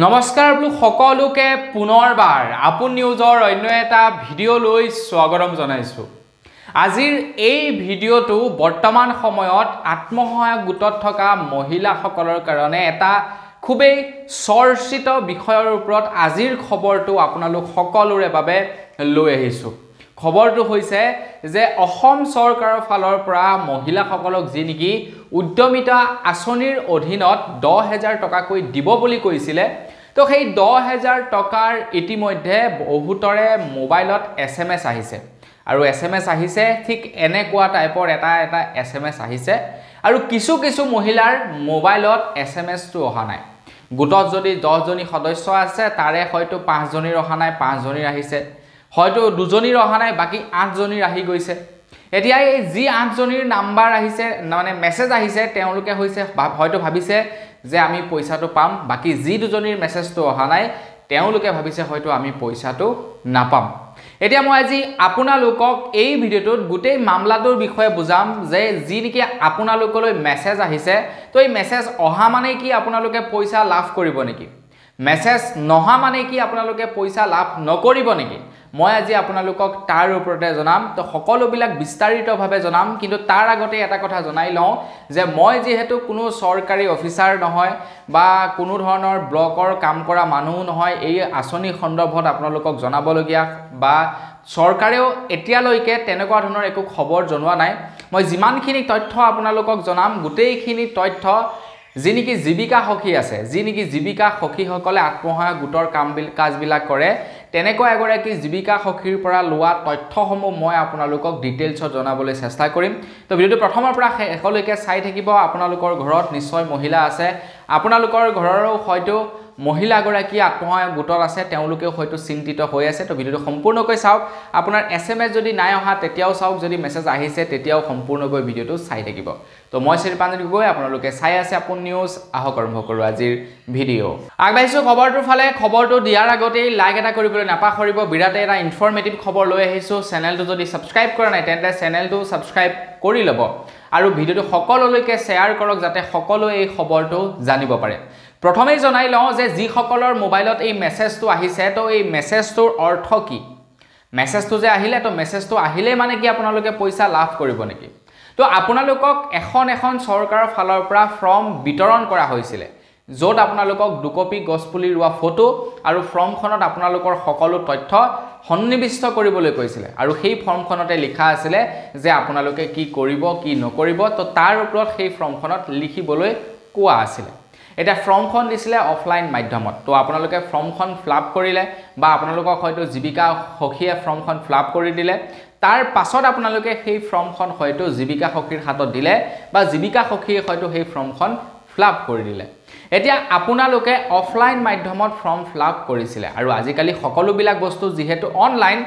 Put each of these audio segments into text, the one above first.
নমস্কাৰ বোলো সকলোকে পুনৰবাৰ আপোন নিউজৰ অন্য এটা ভিডিঅ' লৈ স্বাগতম জনাইছো। আজিৰ এই ভিডিঅ'টো বৰ্তমান সময়ত আত্মসহায়ক গোটত থকা মহিলাসকলৰ কাৰণে এটা খুবেই চৰ্চিত বিষয়ৰ ওপৰত আজিৰ খবৰটো আপোনালোক সকলোৰে বাবে লৈ আহিছো। খবৰটো হৈছে যে অসম চৰকাৰৰ ফালৰ পৰা মহিলাসকলক যি নেকি উদ্যমিতা আঁচনিৰ অধীনত 10,000 টকাকৈ দিব বুলি কৈছিলে। তো সেই 10,000 টকাৰ ইতিমধ্যে বহুতৰে মোবাইলত SMS আহিছে আৰু SMS আহিছে ঠিক এনেকুৱা টাইপৰ এটা SMS আহিছে আৰু কিছু মহিলাৰ মোবাইলত SMS টো অহা নাই। গোটত যদি 10 জনী সদস্য আছে তাৰে হয়তো 5 জনীৰ অহা নাই, 5 জনীৰ আহিছে, হয়তো 2 জনীৰ অহা নাই, বাকি 8 জনীৰ আহি গৈছে। এতিয়া এই যি 8 জনীৰ নাম্বাৰ আহিছে মানে মেছেজ আহিছে তেওঁলোকে হয়তো ভাবিছে যে আমি পইচাটো পাম, বাকি যি 2 জনীৰ মেছেজটো অহা নাই তেওঁলোকে ভাবিছে হয়তো আমি পইচাটো নাপাম। এতিয়া মই আজি আপোনালোকক এই ভিডিঅ'টোত গোটেই মামলাটোৰ বিষয়ে বুজাম যে যি নেকি আপোনালোকলৈ মেছেজ আহিছে তো এই মেছেজ অহা মানে কি আপোনালোকে পইচা লাভ কৰিব নেকি, মেছেজ নহা মানে কি আপোনালোকে পইচা লাভ নকৰিব নেকি, মই আজি আপোনালোকক তাৰ ওপৰতে জনাম। তো সকলোবিলাক বিস্তাৰিতভাৱে জনাম, কিন্তু তাৰ আগতে এটা কথা জনাই লওঁ যে মই যেহেতু কোনো চৰকাৰী অফিচাৰ নহয় বা কোনো ধৰণৰ ব্লকৰ কাম কৰা মানুহ নহয়, এই আঁচনি সন্দৰ্ভত আপোনালোকক জনাবলগীয়া বা চৰকাৰেও এতিয়ালৈকে তেনেকুৱা ধৰণৰ একো খবৰ জনোৱা নাই। মই যিমানখিনি তথ্য আপোনালোকক জনাম গোটেইখিনি তথ্য যি নেকি জীৱিকা সখী আছে, যি নেকি জীৱিকা সখীসকলে আত্মসহায়ক গোটৰ কাজবিলাক কৰে, তেনেকুৱা এগৰাকী জীৱিকা সখীৰ পৰা লোৱা তথ্যসমূহ মই আপোনালোকক ডিটেইলছত জনাবলৈ চেষ্টা কৰিম। তো ভিডিঅ'টো প্ৰথমৰ পৰা শেষলৈকে চাই থাকিব। আপোনালোকৰ ঘৰত নিশ্চয় মহিলা আছে, আপোনালোকৰ ঘৰৰো হয়তো মহিলাগৰাকী আত্মসহায়ক গোটত আছে, তেওঁলোকেও হয়তো চিন্তিত হৈ আছে। তো ভিডিঅ'টো সম্পূৰ্ণকৈ চাওক। আপোনাৰ SMS যদি নাই অহা তেতিয়াও চাওক, যদি মেছেজ আহিছে তেতিয়াও সম্পূৰ্ণকৈ ভিডিঅ'টো চাই থাকিব। তো মই শ্ৰীপাঞ্জলি গগৈ, আপোনালোকে চাই আছে আপোন নিউজ। আহক আৰম্ভ কৰোঁ আজিৰ ভিডিঅ'। আগবাঢ়িছোঁ খবৰটোৰ ফালে। খবৰটো দিয়াৰ আগতেই লাইক এটা কৰিবলৈ নাপাহৰিব। বিৰাট এটা ইনফৰ্মেটিভ খবৰ লৈ আহিছোঁ। চেনেলটো যদি ছাবস্ক্ৰাইব কৰা নাই তেন্তে চেনেলটো ছাবস্ক্ৰাইব কৰি ল'ব আৰু ভিডিঅ'টো সকলোলৈকে শ্বেয়াৰ কৰক যাতে সকলোৱে এই খবৰটো জানিব পাৰে। প্ৰথমেই জনাই লওঁ যে যিসকলৰ মোবাইলত এই মেছেজটো আহিছে তো এই মেছেজটোৰ অৰ্থ কি, মেছেজটো যে আহিলে তো মেছেজটো আহিলে মানে কি আপোনালোকে পইচা লাভ কৰিব নেকি। তো আপোনালোকক এখন চৰকাৰৰ ফালৰ পৰা ফৰ্ম বিতৰণ কৰা হৈছিলে য'ত আপোনালোকক 2 কপি গছপুলি ৰোৱা ফটো আৰু ফৰ্মখনত আপোনালোকৰ সকলো তথ্য সন্নিবিষ্ট কৰিবলৈ কৈছিলে আৰু সেই ফৰ্মখনতে লিখা আছিলে যে আপোনালোকে কি কৰিব কি নকৰিব। তো তাৰ ওপৰত সেই ফৰ্মখনত লিখিবলৈ কোৱা আছিলে। এটা ফৰ্মখন দিছিলে অফলাইন মাধ্যমত। তো আপোনালোকে ফৰ্মখন ফিলআপ কৰিলে বা আপোনালোকক হয়তো জীৱিকা সখীয়ে ফৰ্মখন ফিলআপ কৰি দিলে, তাৰ পাছত আপোনালোকে সেই ফৰ্মখন হয়তো জীৱিকা সখীৰ হাতত দিলে বা জীৱিকা সখীয়ে হয়তো সেই ফৰ্মখন ফিলআপ কৰি দিলে। এতিয়া আপোনালোকে অফলাইন মাধ্যমত ফৰ্ম ফিলআপ কৰিছিলে আৰু আজিকালি সকলোবিলাক বস্তু যিহেতু অনলাইন,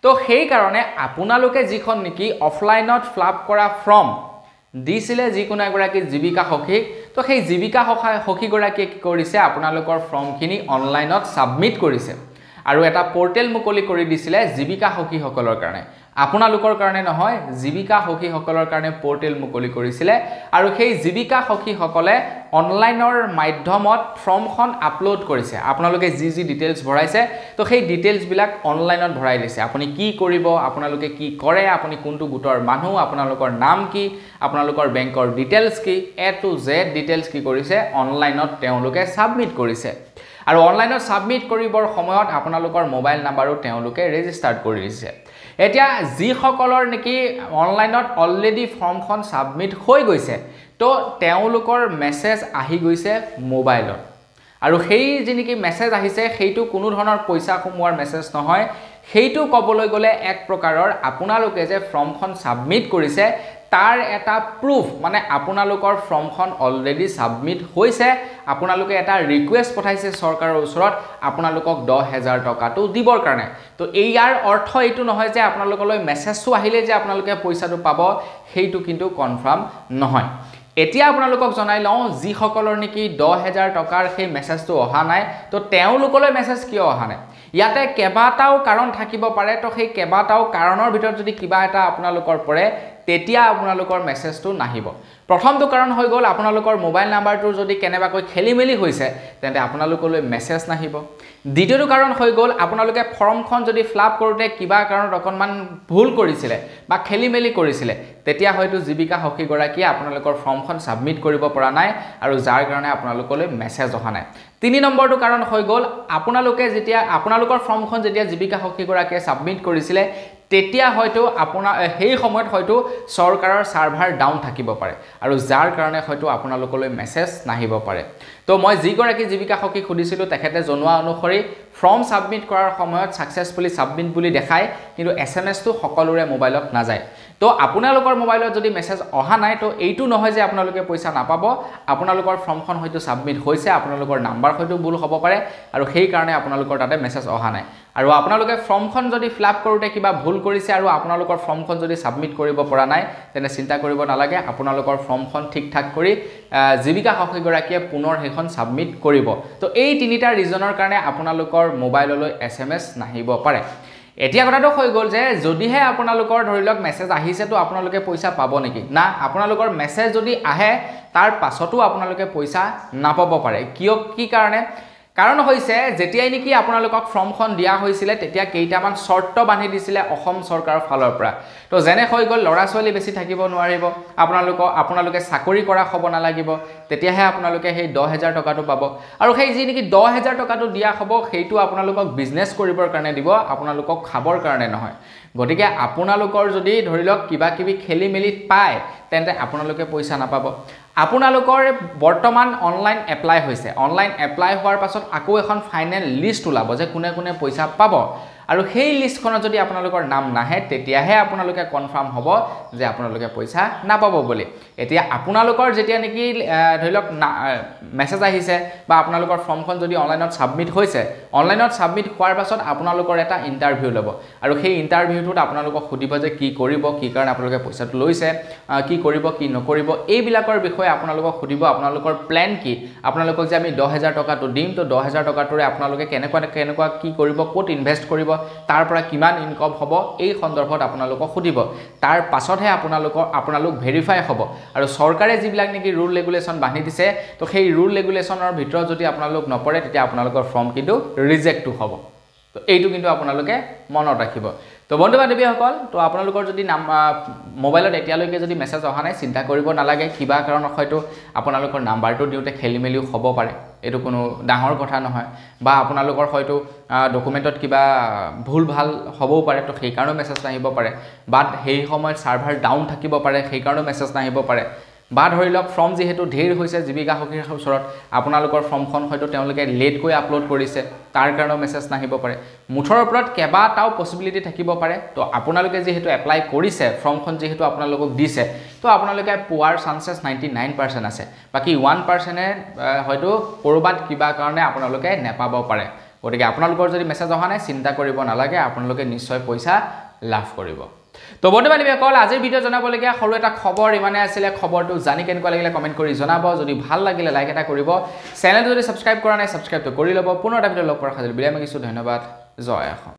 তো সেই কাৰণে আপোনালোকে যিখন নেকি অফলাইনত ফিলআপ কৰা ফৰ্ম দিছিলে যিকোনো এগৰাকী জীৱিকা সখীক, তো সেই জীৱিকা সখীগৰাকীয়ে কি কৰিছে আপোনালোকৰ ফৰ্মখিনি অনলাইনত সাবমিট কৰিছে আৰু এটা পোৰ্টেল মুকলি কৰি দিছিলে জীৱিকা সখীসকলৰ কাৰণে, আপোনালোকৰ কাৰণে নহয়, জীৱিকা সখীসকলৰ কাৰণে পোৰ্টেল মুকলি কৰিছিলে আৰু সেই জীৱিকা সখীসকলে অনলাইনৰ মাধ্যমত ফৰ্মখন আপলোড কৰিছে। আপোনালোকে যি ডিটেইলছ ভৰাইছে তো সেই ডিটেইলছবিলাক অনলাইনত ভৰাই দিছে। আপুনি কি কৰিব, আপোনালোকে কি কৰে, আপুনি কোনটো গোটৰ মানুহ, আপোনালোকৰ নাম কি, আপোনালোকৰ বেংকৰ ডিটেইলছ কি, A to Z ডিটেইলছ কি কৰিছে অনলাইনত তেওঁলোকে সাবমিট কৰিছে আৰু অনলাইনত সাবমিট কৰিবৰ সময়ত আপোনালোকৰ মোবাইল নাম্বাৰো তেওঁলোকে ৰেজিষ্টাৰ কৰি দিছে। এতিয়া যিসকলৰ নেকি অনলাইনত অলৰেডি ফৰ্মখন সাবমিট হৈ গৈছে তো তেওঁলোকৰ মেছেজ আহি গৈছে মোবাইলত আৰু সেই যি নেকি মেছেজ আহিছে সেইটো কোনো ধৰণৰ পইচা সোমোৱাৰ মেছেজ নহয়, সেইটো ক'বলৈ গ'লে এক প্ৰকাৰৰ আপোনালোকে যে ফৰ্মখন সাবমিট কৰিছে তাৰ এটা প্ৰুফ, মানে আপোনালোকৰ ফৰ্মখন অলৰেডি সাবমিট হৈছে, আপোনালোকে এটা ৰিকুৱেষ্ট পঠাইছে চৰকাৰৰ ওচৰত আপোনালোকক 10,000 টকাটো দিবৰ কাৰণে। তো ইয়াৰ অৰ্থ এইটো নহয় যে আপোনালোকলৈ মেছেজটো আহিলে যে আপোনালোকে পইচাটো পাব, সেইটো কিন্তু কনফাৰ্ম নহয়। এতিয়া আপোনালোকক জনাই লওঁ যিসকলৰ নেকি 10,000 টকাৰ সেই মেছেজটো অহা নাই তো তেওঁলোকলৈ মেছেজ কিয় অহা নাই। ইয়াতে কেইবাটাও কাৰণ থাকিব পাৰে। তো সেই কেইবাটাও কাৰণৰ ভিতৰত যদি কিবা এটা আপোনালোকৰ পৰে তেতিয়া আপোনালোকৰ মেছেজটো নাহিব প্ৰথমটো কাৰণ হৈ গ'ল আপোনালোকৰ মোবাইল নাম্বাৰটো যদি কেনেবাকৈ খেলিমেলি হৈছে তেন্তে আপোনালোকলৈ মেছেজ নাহিব দ্বিতীয়টো কাৰণ হৈ গ'ল আপোনালোকে ফৰ্মখন যদি ফিলআপ কৰোঁতে কিবা কাৰণত অকণমান ভুল কৰিছিলে বা খেলিমেলি কৰিছিলে তেতিয়া হয়তো জীৱিকা সখীগৰাকীয়ে আপোনালোকৰ ফৰ্মখন সাবমিট কৰিব পৰা নাই আৰু যাৰ কাৰণে আপোনালোকলৈ মেছেজ অহা নাই 3 নম্বৰটো কাৰণ হৈ গ'ল আপোনালোকে যেতিয়া আপোনালোকৰ ফৰ্মখন যেতিয়া জীৱিকা সখীগৰাকীয়ে সাবমিট কৰিছিলে তেতিয়া হয়তো আপোনাৰ সেই সময়ত হয়তো চৰকাৰৰ সাৰ্ভাৰ ডাউন থাকিব পাৰে আৰু যাৰ কাৰণে হয়তো আপোনালোকলৈ মেছেজ নাহিব পাৰে তো মই যিগৰাকী জীৱিকা সখী খুদিছিলো তেখেতে জনোৱা অনুসৰি ফৰ্ম সাবমিট কৰাৰ সময়ত সাকসেসফুলি সাবমিট বুলি দেখায় কিন্তু এসএমএস টো সকলোৰে মোবাইলত নাযায় তো আপোনালোকৰ মোবাইলত যদি মেছেজ অহা নাই তো এইটো নহয় যে আপোনালোকে পইচা নাপাব আপোনালোকৰ ফৰ্মখন হয়তো সাবমিট হৈছে আপোনালোকৰ নাম্বাৰ হয়তো ভুল হ'ব পাৰে আৰু সেই কাৰণে আপোনালোকৰ তাতে মেছেজ অহা নাই আৰু আপোনালোকে ফৰ্মখন যদি ফিলআপ কৰোঁতে কিবা ভুল কৰিছে আৰু আপোনালোকৰ ফৰ্মখন যদি সাবমিট কৰিব পৰা নাই তেনে চিন্তা কৰিব নালাগে আপোনালোকৰ ফৰ্মখন ঠিকঠাক কৰি জীৱিকা সখীগৰাকীয়ে পুনৰ হেখন সাবমিট কৰিব তো এই তিনিটা ৰিজনৰ কাৰণে আপোনালোকৰ মোবাইললৈ এসএমএস নাহিব পাৰে এতিয়া কথাটো হৈ গ'ল যে যদিহে আপোনালোকৰ ধৰিলক মেছেজ আহিছে তো আপোনালোকে পইচা পাব নেকি না আপোনালোকৰ মেছেজ যদি আহে তাৰ পাছতো আপোনালোকে পইচা নাপাব পাৰে কিয় কি কাৰণে কাৰণ হৈছে যেতিয়াই নেকি আপোনালোকক ফৰ্মখন দিয়া হৈছিল তেতিয়া কেইটামান শৰ্ত বান্ধি দিছিলে অসম চৰকাৰৰ ফালৰ পৰা তো যেনে হৈ গ'ল লৰা ছোৱালী বেছি থাকিব নোৱাৰিব আপোনালোকে চাকৰি কৰা হ'ব নালাগিব তেতিয়াহে আপোনালোকে সেই 10000 টকাটো পাব আৰু সেই যি নেকি 10000 টকাটো দিয়া হ'ব সেইটো আপোনালোকক বিজনেছ কৰিবৰ কাৰণে দিব আপোনালোকক খাবৰ কাৰণে নহয় গতিকে আপোনালোকৰ যদি ধৰিলক কিবা কিবি খেলি মেলি পায় তেন্তে আপোনালোকে পইচা নাপাব আপোনালোকৰ বৰ্তমান অনলাইন এপ্লাই হৈছে অনলাইন এপ্লাই হোৱাৰ পাছত আকৌ এখন ফাইনেল লিষ্ট ওলাব যে কোনে কোনে পইচা পাব আৰু সেই লিষ্টখনত যদি আপোনালোকৰ নাম নাহে তেতিয়াহে আপোনালোকে কনফাৰ্ম হ'ব যে আপোনালোকে পইচা নাপাব বুলি এতিয়া আপোনালোকৰ যেতিয়া নেকি ধৰিলক মেছেজ আহিছে বা আপোনালোকৰ ফৰ্মখন যদি অনলাইনত সাবমিট হৈছে অনলাইনত সাবমিট হোৱাৰ পাছত আপোনালোকৰ এটা ইন্টাৰভিউ ল'ব আৰু সেই ইন্টাৰভিউটোত আপোনালোকক সুধিব যে কি কৰিব কি কাৰণ আপোনালোকে পইচাটো লৈছে কি কৰিব কি নকৰিব এই বিলাকৰ বিষয়ে আপোনালোকক সুধিব আপোনালোকৰ প্ল্যান কি আপোনালোকক যে আমি 10000 টকাটো দিম তো 10000 টকাটোৰে আপোনালোকে কেনেকুৱা কি কৰিব ক'ত ইনভেষ্ট কৰিব তাৰ পৰা কিমান ইনকাম হ'ব এই সন্দৰ্ভত আপোনালোকক সুধিব তাৰ পাছতহে আপোনালোক ভেৰিফাই হ'ব আৰু চৰকাৰে যিবিলাক নেকি ৰুল ৰেগুলেশন বান্ধি দিছে তো সেই ৰুল ৰেগুলেশনৰ ভিতৰত যদি আপোনালোক নপৰে তেতিয়া আপোনালোকৰ ফৰ্ম কিন্তু ৰিজেক্ট হ'ব তো এইটো কিন্তু আপোনালোকে মনত ৰাখিব তো বন্ধু বান্ধৱীসকল তো আপোনালোকৰ যদি মোবাইলত এতিয়ালৈকে যদি মেছেজ অহা নাই চিন্তা কৰিব নালাগে কিবা কাৰণত হয়তো আপোনালোকৰ নাম্বাৰটো দিওঁতে খেলিমেলি হ'ব পাৰে এটো কোনো ডাঙৰ কথা নহয় বা আপোনালোকৰ হয়তো ডকুমেন্টত কিবা ভুল ভাল হ'বও পাৰে তো সেই কাৰণে মেছেজ নাহিব পাৰে বা সেই সময়ত সাৰ্ভাৰ ডাউন থাকিব পাৰে সেই কাৰণে মেছেজ নাহিব পাৰে বা ধৰিলক ফৰ্ম যেহেতু ঢেৰ হৈছে জীৱিকা সখীৰ ওচৰত আপোনালোকৰ ফৰ্মখন হয়তো তেওঁলোকে লেট কৈ আপলোড কৰিছে তাৰ কাৰণে মেছেজ নাহিব পাৰে মুঠৰ ওপৰত কেবাটাও পসিবিলিটি থাকিব পাৰে তো আপোনালোকে যেহেতু এপ্লাই কৰিছে ফৰ্মখন যেহেতু আপোনালোকক দিছে তো আপোনালোকে পোৱাৰ চান্সেছ 99% আছে বাকি 1% হয়তো কৰবাত কিবা কাৰণে আপোনালোকে নেপাব পাৰে গতিকে আপোনালোকৰ যদি মেছেজ অহা নাই চিন্তা কৰিব নালাগে আপোনালোকে নিশ্চয় পইচা লাভ কৰিব তো বন্ধু বান্ধৱীসকল আজিৰ ভিডিও জনাবলগীয়া সৰু এটা খবৰ ইমানে আছিল খবৰটো জানি কেনেকুৱা লাগিলে কমেন্ট কৰি জনাব যদি ভাল লাগিলে লাইক এটা কৰিব চেনেল যদি সাবস্ক্ৰাইব কৰা নাই সাবস্ক্ৰাইবটো কৰি ল'ব পুনৰ এটা ভিডিও লগ কৰাৰ খাতিৰ বিলাই মাগিছো ধন্যবাদ জয় অসম